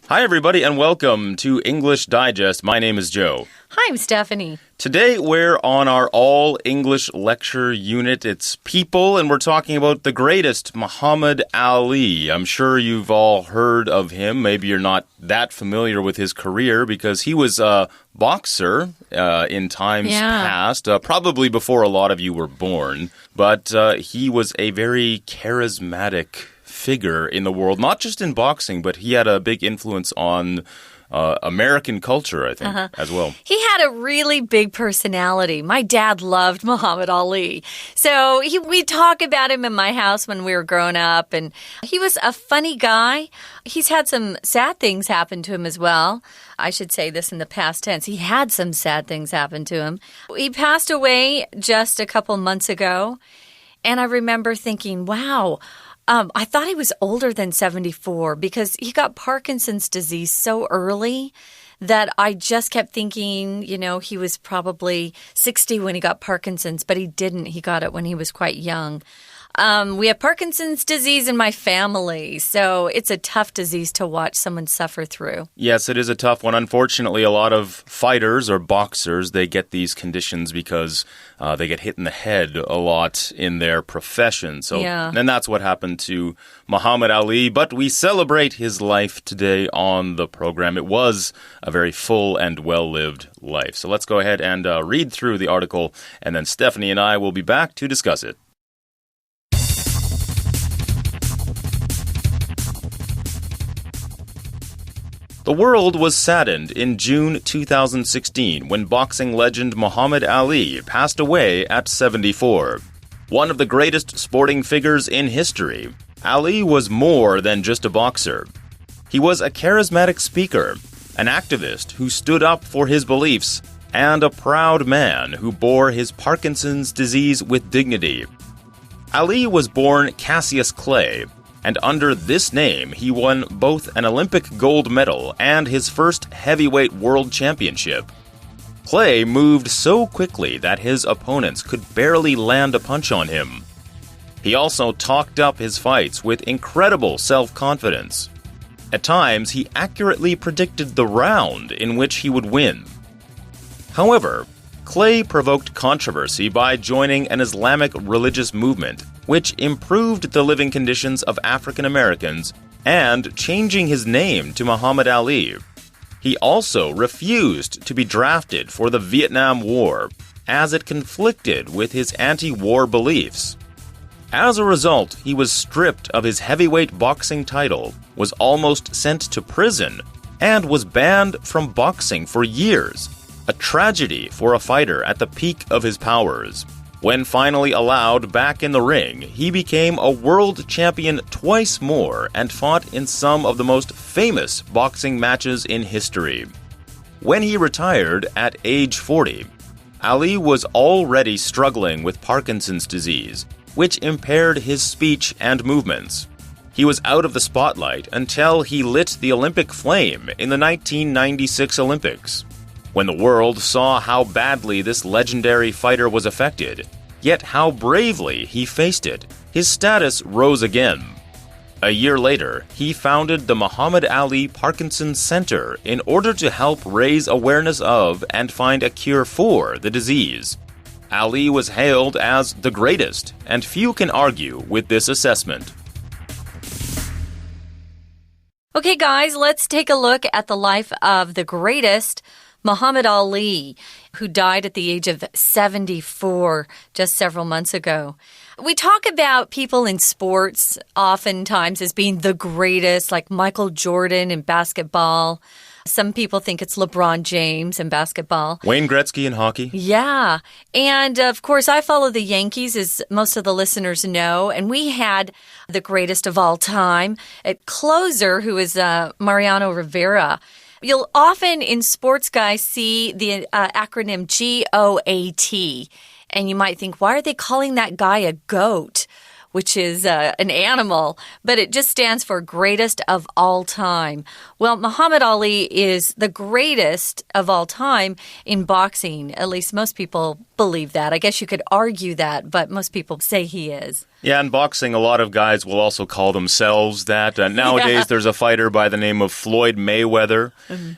Hi, everybody, and welcome to English Digest. My name is Joe. Hi, I'm Stephanie. Today, we're on our all-English lecture unit. It's People, and we're talking about the greatest, Muhammad Ali. I'm sure you've all heard of him. Maybe you're not that familiar with his career because he was a boxer in times past, probably before a lot of you were born. But he was a very charismatic figure in the world, not just in boxing, but he had a big influence on American culture, I think, as well. He had a really big personality. My dad loved Muhammad Ali. So we talk about him in my house when we were growing up, and he was a funny guy. He's had some sad things happen to him as well. I should say this in the past tense. He had some sad things happen to him. He passed away just a couple months ago, and I remember thinking, wow, I thought he was older than 74 because he got Parkinson's disease so early that I just kept thinking, he was probably 60 when he got Parkinson's, but he didn't. He got it when he was quite young. We have Parkinson's disease in my family, so it's a tough disease to watch someone suffer through. Yes, it is a tough one. Unfortunately, a lot of fighters or boxers, they get these conditions because they get hit in the head a lot in their profession. And that's what happened to Muhammad Ali. But we celebrate his life today on the program. It was a very full and well-lived life. So let's go ahead and read through the article, and then Stephanie and I will be back to discuss it. The world was saddened in June 2016 when boxing legend Muhammad Ali passed away at 74. One of the greatest sporting figures in history, Ali was more than just a boxer. He was a charismatic speaker, an activist who stood up for his beliefs, and a proud man who bore his Parkinson's disease with dignity. Ali was born Cassius Clay, and under this name, he won both an Olympic gold medal and his first heavyweight world championship. Clay moved so quickly that his opponents could barely land a punch on him. He also talked up his fights with incredible self-confidence. At times, he accurately predicted the round in which he would win. However, Clay provoked controversy by joining an Islamic religious movement, which improved the living conditions of African Americans and changing his name to Muhammad Ali. He also refused to be drafted for the Vietnam War, as it conflicted with his anti-war beliefs. As a result, he was stripped of his heavyweight boxing title, was almost sent to prison, and was banned from boxing for years, a tragedy for a fighter at the peak of his powers. When finally allowed back in the ring, he became a world champion twice more and fought in some of the most famous boxing matches in history. When he retired at age 40, Ali was already struggling with Parkinson's disease, which impaired his speech and movements. He was out of the spotlight until he lit the Olympic flame in the 1996 Olympics. When the world saw how badly this legendary fighter was affected, yet how bravely he faced it, his status rose again. A year later, he founded the Muhammad Ali Parkinson's Center in order to help raise awareness of and find a cure for the disease. Ali was hailed as the greatest, and few can argue with this assessment. Okay, guys, let's take a look at the life of the greatest Muhammad Ali, who died at the age of 74 just several months ago. We talk about people in sports oftentimes as being the greatest, like Michael Jordan in basketball. Some people think it's LeBron James in basketball. Wayne Gretzky in hockey. Yeah. And, of course, I follow the Yankees, as most of the listeners know. And we had the greatest of all time at closer, who is Mariano Rivera. You'll often in sports guys see the acronym GOAT. And you might think, why are they calling that guy a GOAT? Which is an animal, but it just stands for greatest of all time. Well, Muhammad Ali is the greatest of all time in boxing. At least most people believe that. I guess you could argue that, but most people say he is. Yeah, in boxing, a lot of guys will also call themselves that. Nowadays, there's a fighter by the name of Floyd Mayweather,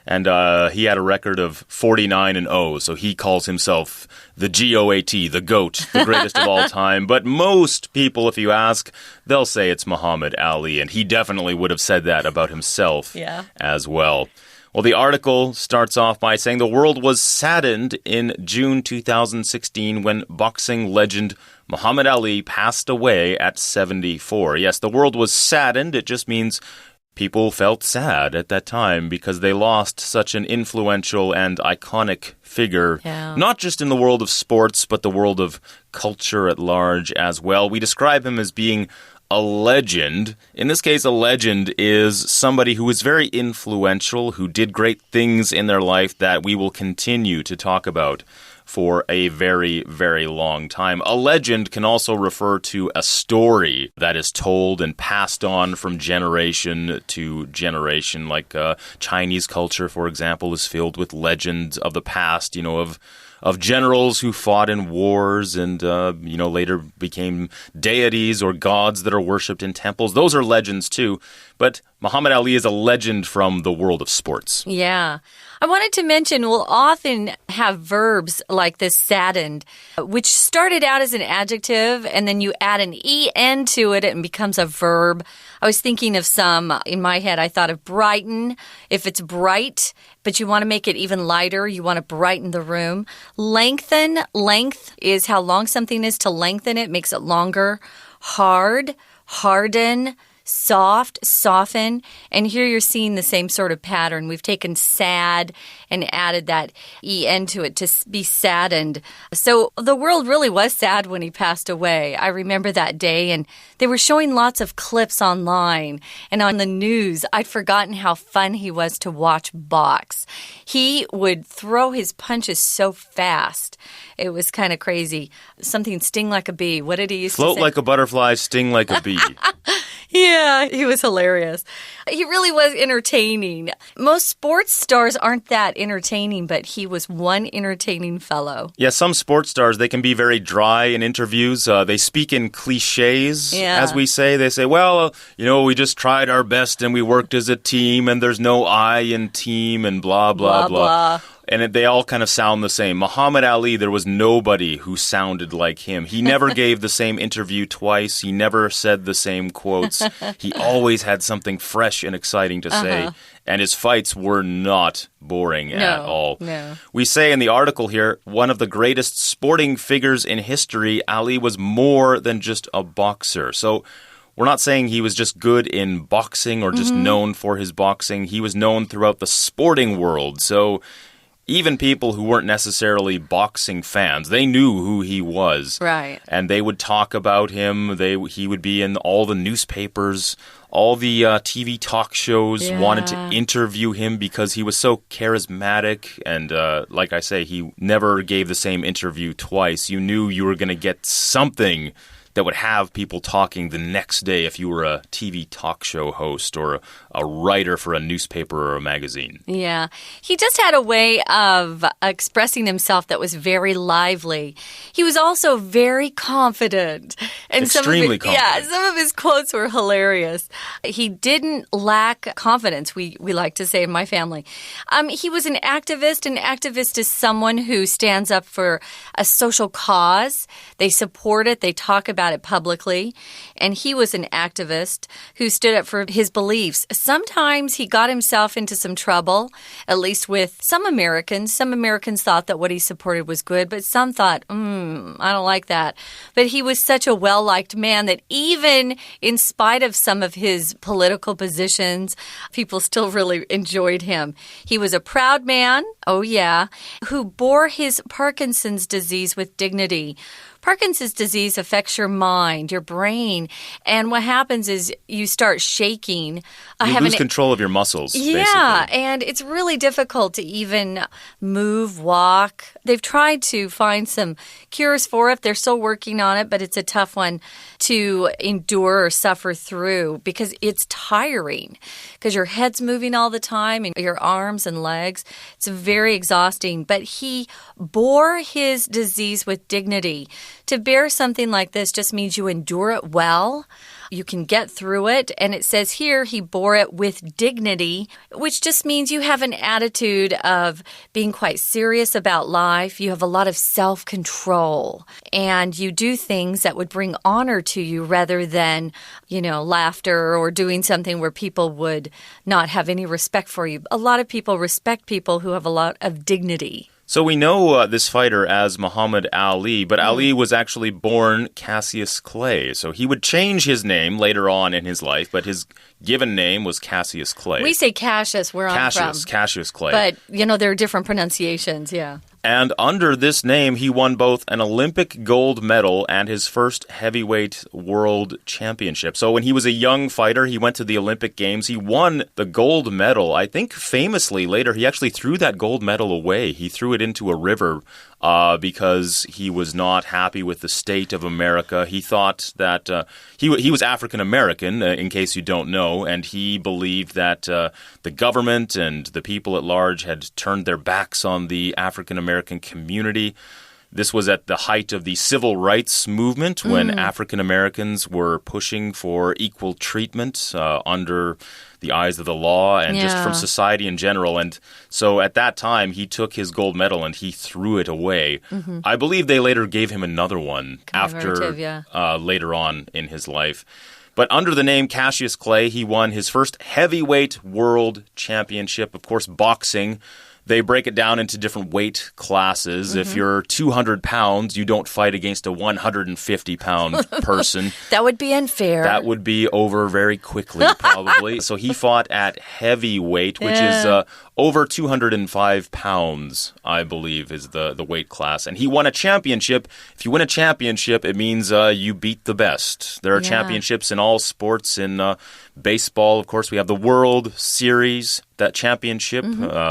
and he had a record of 49-0, so he calls himself the GOAT, the GOAT, the greatest of all time. But most people, if you ask, they'll say it's Muhammad Ali, and he definitely would have said that about himself as well. Well, the article starts off by saying the world was saddened in June 2016 when boxing legend Muhammad Ali passed away at 74. Yes, the world was saddened. It just means people felt sad at that time because they lost such an influential and iconic figure, not just in the world of sports, but the world of culture at large as well. We describe him as being a legend. In this case, a legend is somebody who is very influential, who did great things in their life that we will continue to talk about for a very, very long time. A legend can also refer to a story that is told and passed on from generation to generation. Like Chinese culture, for example, is filled with legends of the past, of generals who fought in wars and, later became deities or gods that are worshipped in temples. Those are legends too. But Muhammad Ali is a legend from the world of sports. Yeah. I wanted to mention we'll often have verbs like this, saddened, which started out as an adjective and then you add an en to it and becomes a verb. I was thinking of some in my head. I thought of brighten. If it's bright, but you want to make it even lighter, you want to brighten the room. Lengthen. Length is how long something is. To lengthen it makes it longer. Hard. Harden. Soft, soften, and here you're seeing the same sort of pattern. We've taken sad and added that en to it to be saddened. So the world really was sad when he passed away. I remember that day, and they were showing lots of clips online and on the news. I'd forgotten how fun he was to watch box. He would throw his punches so fast. It was kind of crazy. Something sting like a bee. What did he used to say? Float like a butterfly, sting like a bee. Yeah, he was hilarious. He really was entertaining. Most sports stars aren't that entertaining, but he was one entertaining fellow. Yeah, some sports stars, they can be very dry in interviews. They speak in cliches, as we say. They say, well, we just tried our best and we worked as a team and there's no I in team and blah, blah, blah. And they all kind of sound the same. Muhammad Ali, there was nobody who sounded like him. He never gave the same interview twice. He never said the same quotes. He always had something fresh and exciting to say. And his fights were not boring at all. No. We say in the article here, one of the greatest sporting figures in history, Ali was more than just a boxer. So we're not saying he was just good in boxing or just known for his boxing. He was known throughout the sporting world. So even people who weren't necessarily boxing fans, they knew who he was. Right. And they would talk about him. He would be in all the newspapers. All the TV talk shows wanted to interview him because he was so charismatic. And like I say, he never gave the same interview twice. You knew you were going to get something that would have people talking the next day if you were a TV talk show host or a writer for a newspaper or a magazine. Yeah. He just had a way of expressing himself that was very lively. He was also very confident. And Extremely confident. Yeah, some of his quotes were hilarious. He didn't lack confidence, we like to say in my family. He was an activist. An activist is someone who stands up for a social cause. They support it. They talk about it publicly. And he was an activist who stood up for his beliefs. Sometimes he got himself into some trouble, at least with some Americans. Some Americans thought that what he supported was good, but some thought, I don't like that. But he was such a well-liked man that even in spite of some of his political positions, people still really enjoyed him. He was a proud man, who bore his Parkinson's disease with dignity. Parkinson's disease affects your mind, your brain, and what happens is you start shaking. You lose control of your muscles, basically. And it's really difficult to even move, walk. They've tried to find some cures for it. They're still working on it, but it's a tough one to endure or suffer through because it's tiring because your head's moving all the time and your arms and legs. It's very exhausting, but he bore his disease with dignity. to bear something like this just means you endure it well. You can get through it. And it says here he bore it with dignity, which just means you have an attitude of being quite serious about life. You have a lot of self-control. And you do things that would bring honor to you rather than, laughter or doing something where people would not have any respect for you. A lot of people respect people who have a lot of dignity. So we know this fighter as Muhammad Ali, but Ali was actually born Cassius Clay. So he would change his name later on in his life, but his given name was Cassius Clay. We say Cassius where I'm from. Cassius Clay. But, there are different pronunciations, yeah. And under this name, he won both an Olympic gold medal and his first heavyweight world championship. So when he was a young fighter, he went to the Olympic Games. He won the gold medal. I think famously later, he actually threw that gold medal away. He threw it into a river because he was not happy with the state of America. He thought that he was African American, in case you don't know, and he believed that the government and the people at large had turned their backs on the African American community. This was at the height of the civil rights movement when African Americans were pushing for equal treatment under the eyes of the law and just from society in general. And so at that time, he took his gold medal and he threw it away. I believe they later gave him another one later on in his life. But under the name Cassius Clay, he won his first heavyweight world championship. Of course, boxing. They break it down into different weight classes. If you're 200 pounds, you don't fight against a 150-pound person. That would be unfair. That would be over very quickly, probably. So he fought at heavyweight, which is over 205 pounds, I believe, is the weight class. And he won a championship. If you win a championship, it means you beat the best. There are championships in all sports. In baseball, of course, we have the World Series, that championship.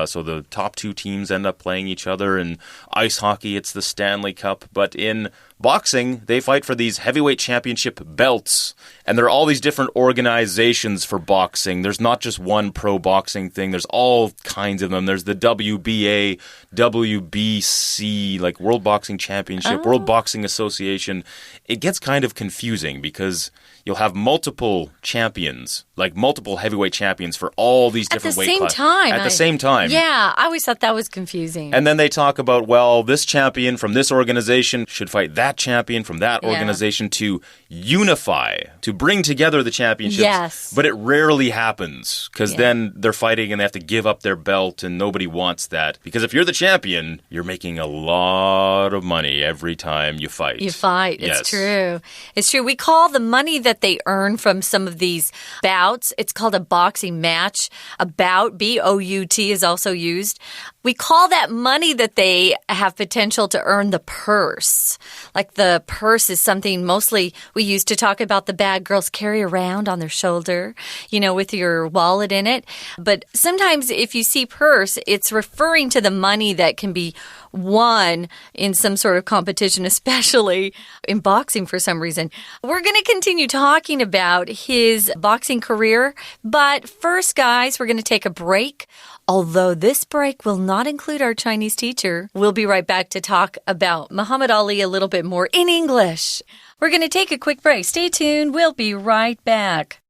So the top two teams end up playing each other. In ice hockey, it's the Stanley Cup. But in boxing, they fight for these heavyweight championship belts. And there are all these different organizations for boxing. There's not just one pro boxing thing. There's all kinds of them. There's the WBA, WBC, like World Boxing Championship, World Boxing Association. It gets kind of confusing because you'll have multiple champions, like multiple heavyweight champions for all these different weight classes. At the same time. Yeah, I always thought that was confusing. And then they talk about, well, this champion from this organization should fight that champion from that organization to unify, to bring together the championships. Yes. But it rarely happens because then they're fighting and they have to give up their belt and nobody wants that. Because if you're the champion, you're making a lot of money every time you fight. You fight. Yes. It's true. It's true. We call the money that they earn from some of these bouts, it's called a boxing match. A bout, B-O-U-T, is also used. We call that money that they have potential to earn the purse. Like the purse is something mostly we used to talk about the bag girls carry around on their shoulder, with your wallet in it. But sometimes if you see purse, it's referring to the money that can be won in some sort of competition, especially in boxing for some reason. We're going to continue talking about his boxing career. But first, guys, we're going to take a break. Although this break will not include our Chinese teacher, we'll be right back to talk about Muhammad Ali a little bit more in English. We're going to take a quick break. Stay tuned. We'll be right back.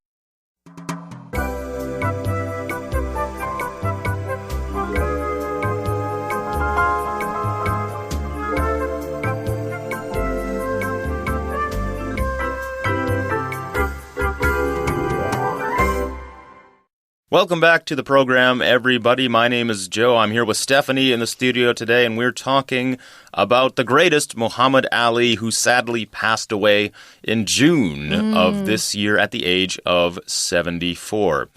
Welcome back to the program, everybody. My name is Joe. I'm here with Stephanie in the studio today, and we're talking about the greatest, Muhammad Ali, who sadly passed away in June of this year at the age of 74.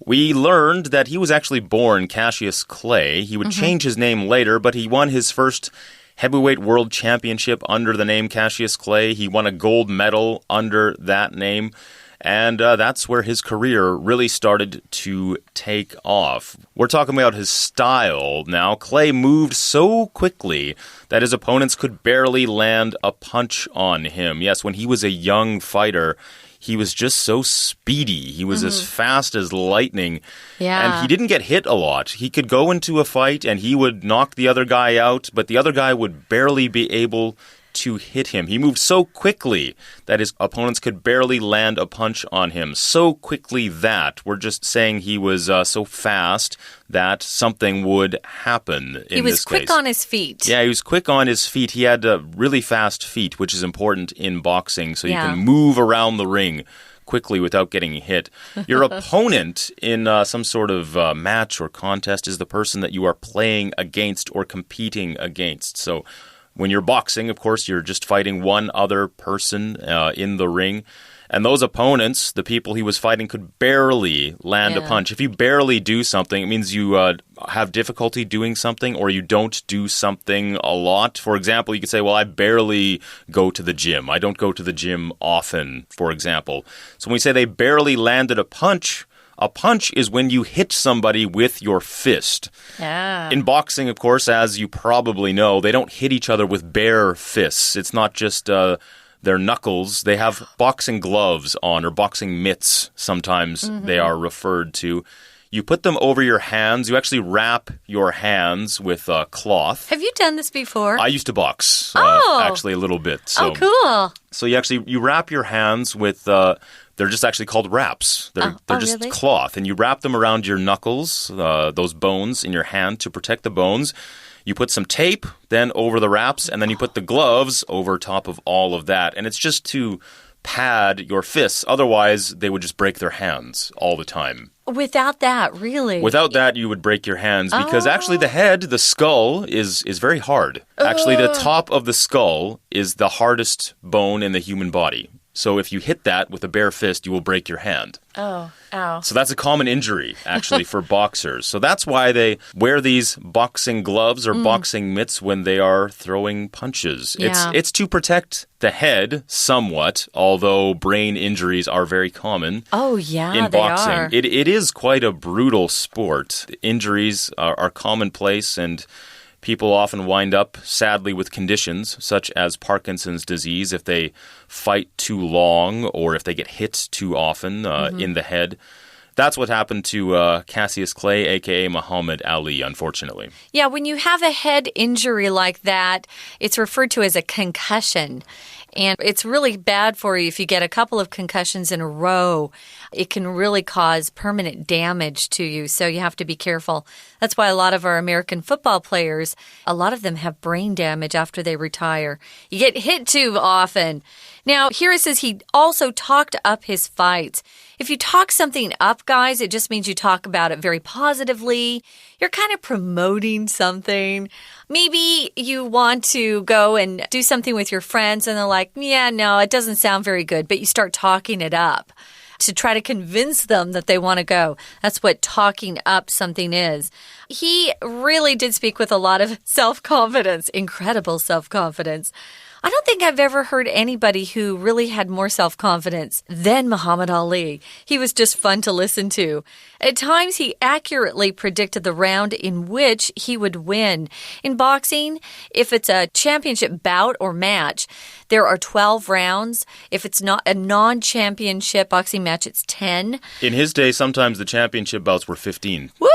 We learned that he was actually born Cassius Clay. He would change his name later, but he won his first heavyweight world championship under the name Cassius Clay. He won a gold medal under that name. And that's where his career really started to take off. We're talking about his style now. Clay moved so quickly that his opponents could barely land a punch on him. Yes, when he was a young fighter, he was just so speedy. He was as fast as lightning. Yeah. And he didn't get hit a lot. He could go into a fight and he would knock the other guy out, but the other guy would barely be able to hit him. He moved so quickly that his opponents could barely land a punch on him. So quickly that we're just saying he was so fast that something would happen in this case. He was quick on his feet. Yeah, he was quick on his feet. He had really fast feet, which is important in boxing, so you can move around the ring quickly without getting hit. Your opponent in some sort of match or contest is the person that you are playing against or competing against. So when you're boxing, of course, you're just fighting one other person in the ring. And those opponents, the people he was fighting, could barely land a punch. If you barely do something, it means you have difficulty doing something or you don't do something a lot. For example, you could say, well, I barely go to the gym. I don't go to the gym often, for example. So when we say they barely landed a punch is when you hit somebody with your fist. Yeah. In boxing, of course, as you probably know, they don't hit each other with bare fists. It's not just their knuckles. They have boxing gloves on, or boxing mitts, sometimes they are referred to. You put them over your hands. You actually wrap your hands with cloth. Have you done this before? I used to box, actually a little bit. So, cool. So you wrap your hands with... they're just actually called wraps. They're just really? cloth. And you wrap them around your knuckles, those bones in your hand to protect the bones. You put some tape then over the wraps, and then you put the gloves over top of all of that. And it's just to pad your fists. Otherwise, they would just break their hands all the time. Without that, really? Without that, you would break your hands because actually the head, the skull, is very hard. Actually, the top of the skull is the hardest bone in the human body. So if you hit that with a bare fist, you will break your hand. Oh, ow. So that's a common injury, actually, for boxers. So that's why they wear these boxing gloves or boxing mitts when they are throwing punches. Yeah. It's to protect the head somewhat, although brain injuries are very common. Oh, yeah, in boxing. They are. It is quite a brutal sport. Injuries are commonplace, and people often wind up, sadly, with conditions such as Parkinson's disease if they fight too long or if they get hit too often in the head. That's what happened to Cassius Clay, a.k.a. Muhammad Ali, unfortunately. Yeah, when you have a head injury like that, it's referred to as a concussion. And it's really bad for you if you get a couple of concussions in a row. It can really cause permanent damage to you, so you have to be careful. That's why a lot of our American football players, a lot of them have brain damage after they retire. You get hit too often. Now, here it says he also talked up his fights. If you talk something up, guys, it just means you talk about it very positively. You're kind of promoting something. Maybe you want to go and do something with your friends and they're like, yeah, no, it doesn't sound very good, but you start talking it up to try to convince them that they want to go. That's what talking up something is. He really did speak with a lot of self-confidence, incredible self-confidence. I don't think I've ever heard anybody who really had more self-confidence than Muhammad Ali. He was just fun to listen to. At times, he accurately predicted the round in which he would win. In boxing, if it's a championship bout or match, there are 12 rounds. If it's not a non-championship boxing match, it's 10. In his day, sometimes the championship bouts were 15. Woo!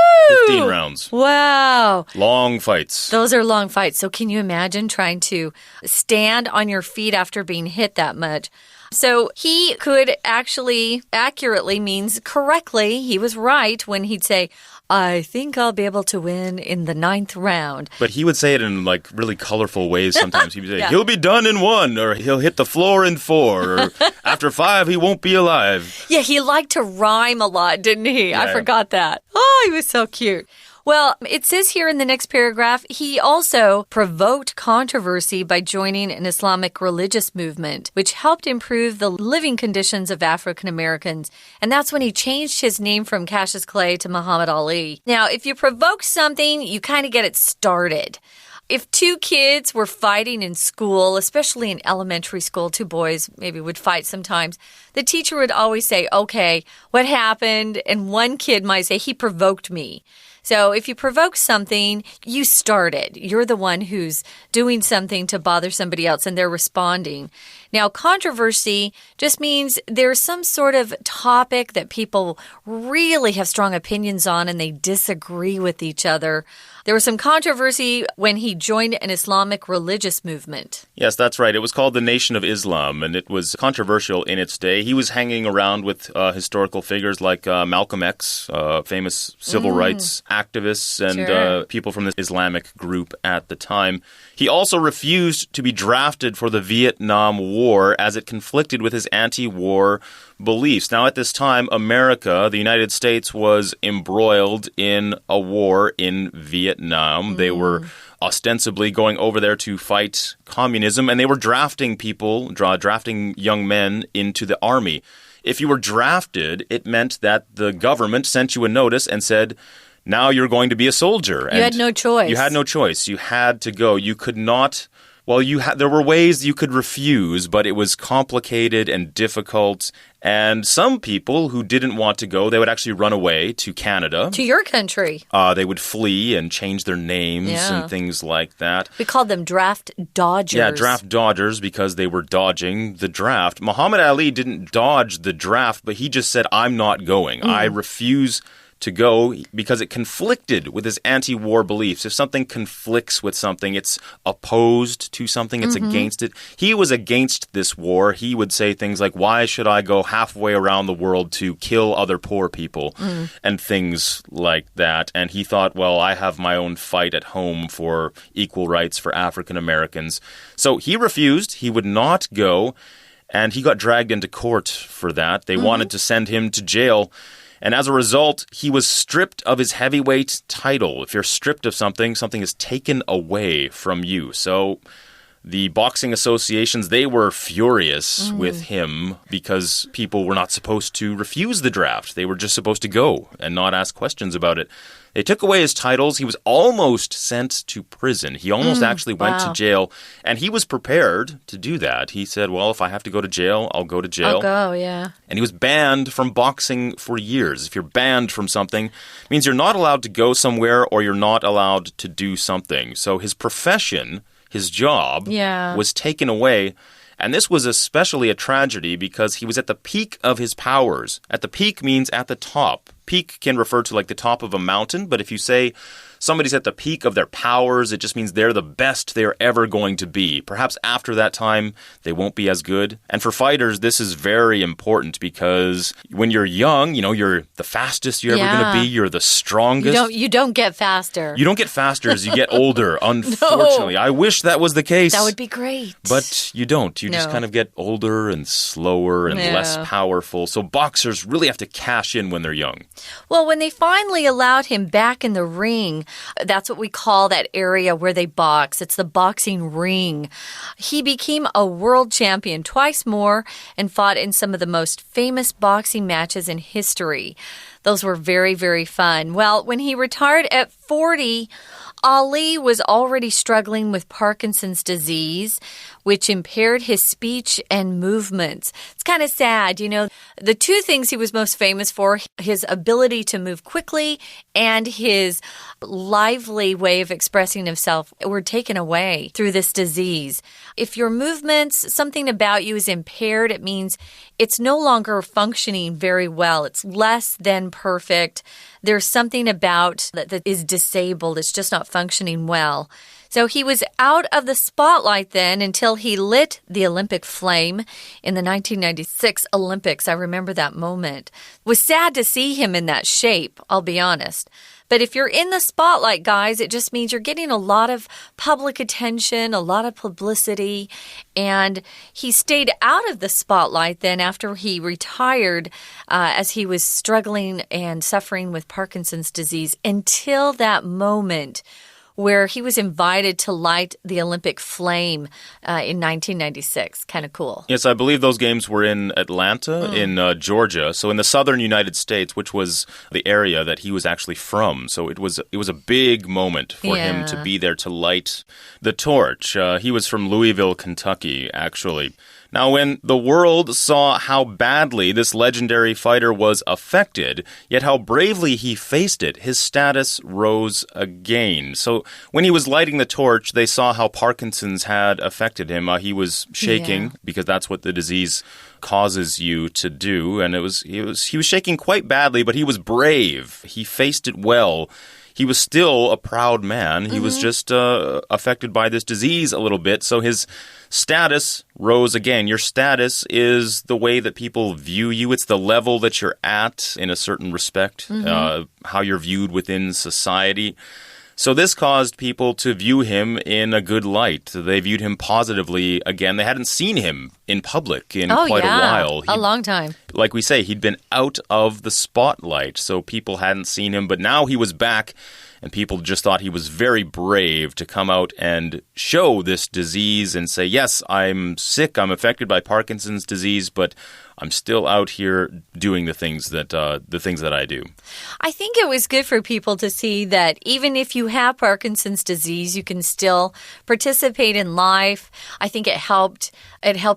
15 rounds. Wow. Long fights. Those are long fights. So can you imagine trying to stand on your feet after being hit that much? So he could actually accurately means correctly. He was right when he'd say, I think I'll be able to win in the 9th round. But he would say it in like really colorful ways sometimes. He'd say, he'll be done in 1, or he'll hit the floor in 4, or after 5, he won't be alive. Yeah, he liked to rhyme a lot, didn't he? Yeah. I forgot that. Oh, he was so cute. Well, it says here in the next paragraph, he also provoked controversy by joining an Islamic religious movement, which helped improve the living conditions of African Americans. And that's when he changed his name from Cassius Clay to Muhammad Ali. Now, if you provoke something, you kind of get it started. If 2 kids were fighting in school, especially in elementary school, 2 boys maybe would fight sometimes, the teacher would always say, okay, what happened? And one kid might say, he provoked me. So if you provoke something, you start it. You're the one who's doing something to bother somebody else, and they're responding. Now, controversy just means there's some sort of topic that people really have strong opinions on and they disagree with each other. There was some controversy when he joined an Islamic religious movement. Yes, that's right. It was called the Nation of Islam, and it was controversial in its day. He was hanging around with historical figures like Malcolm X, famous civil rights activists, and people from the Islamic group at the time. He also refused to be drafted for the Vietnam War as it conflicted with his anti-war beliefs. Now, at this time, America, the United States, was embroiled in a war in Vietnam. They were ostensibly going over there to fight communism, and they were drafting young men into the army. If you were drafted, it meant that the government sent you a notice and said, now you're going to be a soldier. You had no choice. You had no choice. You had to go. You could not... Well, there were ways you could refuse, but it was complicated and difficult. And some people who didn't want to go, they would actually run away to Canada. To your country. They would flee and change their names and things like that. We called them draft dodgers. Yeah, draft dodgers because they were dodging the draft. Muhammad Ali didn't dodge the draft, but he just said, I'm not going. I refuse to go because it conflicted with his anti-war beliefs. If something conflicts with something, it's opposed to something, it's against it. He was against this war. He would say things like, why should I go halfway around the world to kill other poor people and things like that. And he thought, well, I have my own fight at home for equal rights for African Americans. So he refused. He would not go. And he got dragged into court for that. They wanted to send him to jail. And as a result, he was stripped of his heavyweight title. If you're stripped of something, something is taken away from you. So the boxing associations, they were furious with him because people were not supposed to refuse the draft. They were just supposed to go and not ask questions about it. They took away his titles. He was almost sent to prison. He almost actually went to jail. And he was prepared to do that. He said, well, if I have to go to jail, I'll go to jail. I'll go, yeah. And he was banned from boxing for years. If you're banned from something, it means you're not allowed to go somewhere or you're not allowed to do something. So his profession, his job, was taken away. And this was especially a tragedy because he was at the peak of his powers. At the peak means at the top. Peak can refer to like the top of a mountain, but if you say somebody's at the peak of their powers, it just means they're the best they're ever going to be. Perhaps after that time, they won't be as good. And for fighters, this is very important because when you're young, you know, you're the fastest you're ever going to be. You're the strongest. You don't get faster. You don't get faster as you get older, unfortunately. I wish that was the case. That would be great. But you don't. You just kind of get older and slower and less powerful. So boxers really have to cash in when they're young. Well, when they finally allowed him back in the ring, that's what we call that area where they box. It's the boxing ring. He became a world champion twice more and fought in some of the most famous boxing matches in history. Those were very, very fun. Well, when he retired at 40, Ali was already struggling with Parkinson's disease, which impaired his speech and movements. It's kind of sad, you know. The two things he was most famous for, his ability to move quickly and his lively way of expressing himself, were taken away through this disease. If your movements, something about you is impaired, it means it's no longer functioning very well. It's less than perfect. There's something about that is disabled. It's just not functioning well. So he was out of the spotlight then until he lit the Olympic flame in the 1996 Olympics. I remember that moment. It was sad to see him in that shape, I'll be honest. But if you're in the spotlight, guys, it just means you're getting a lot of public attention, a lot of publicity. And he stayed out of the spotlight then after he retired as he was struggling and suffering with Parkinson's disease until that moment where he was invited to light the Olympic flame in 1996. Kind of cool. Yes, I believe those games were in Atlanta, in Georgia. So in the southern United States, which was the area that he was actually from. So it was a big moment for him to be there to light the torch. He was from Louisville, Kentucky, actually. Now, when the world saw how badly this legendary fighter was affected, yet how bravely he faced it, his status rose again. So when he was lighting the torch, they saw how Parkinson's had affected him. He was shaking because that's what the disease causes you to do. And he was shaking quite badly, but he was brave. He faced it well. He was still a proud man. He was just affected by this disease a little bit. So his status rose again. Your status is the way that people view you. It's the level that you're at in a certain respect, how you're viewed within society. So this caused people to view him in a good light. They viewed him positively again. They hadn't seen him in public in quite a while. A long time. Like we say, he'd been out of the spotlight, so people hadn't seen him. But now he was back, and people just thought he was very brave to come out and show this disease and say, yes, I'm sick, I'm affected by Parkinson's disease, but I'm still out here doing the things that I do. I think it was good for people to see that even if you have Parkinson's disease, you can still participate in life. I think it helped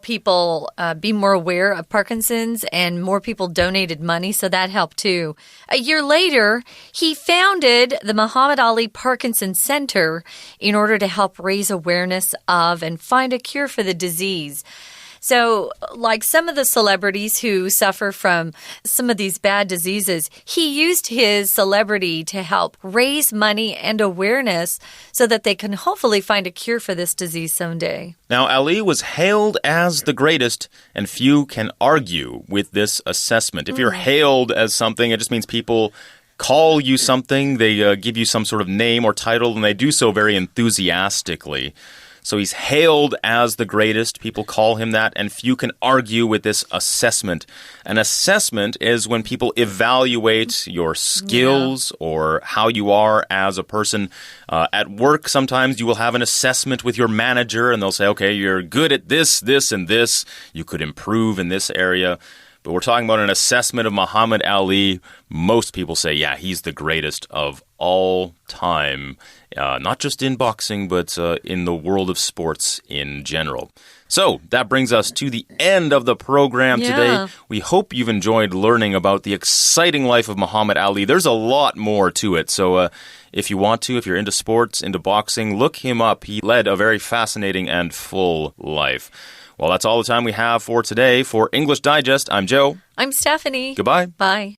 people be more aware of Parkinson's, and more people donated money, so that helped too. A year later, he founded the Muhammad Ali Parkinson Center in order to help raise awareness of and find a cure for the disease. So, like some of the celebrities who suffer from some of these bad diseases, he used his celebrity to help raise money and awareness so that they can hopefully find a cure for this disease someday. Now, Ali was hailed as the greatest, and few can argue with this assessment. If you're hailed as something, it just means people call you something, they give you some sort of name or title, and they do so very enthusiastically. So he's hailed as the greatest. People call him that, and few can argue with this assessment. An assessment is when people evaluate your skills or how you are as a person. At work, sometimes you will have an assessment with your manager, and they'll say, okay, you're good at this, this, and this. You could improve in this area. But we're talking about an assessment of Muhammad Ali. Most people say, yeah, he's the greatest of all time, not just in boxing, but in the world of sports in general. So that brings us to the end of the program today. We hope you've enjoyed learning about the exciting life of Muhammad Ali. There's a lot more to it. So if you want to, if you're into sports, into boxing, look him up. He led a very fascinating and full life. Well, that's all the time we have for today. For English Digest, I'm Joe. I'm Stephanie. Goodbye. Bye.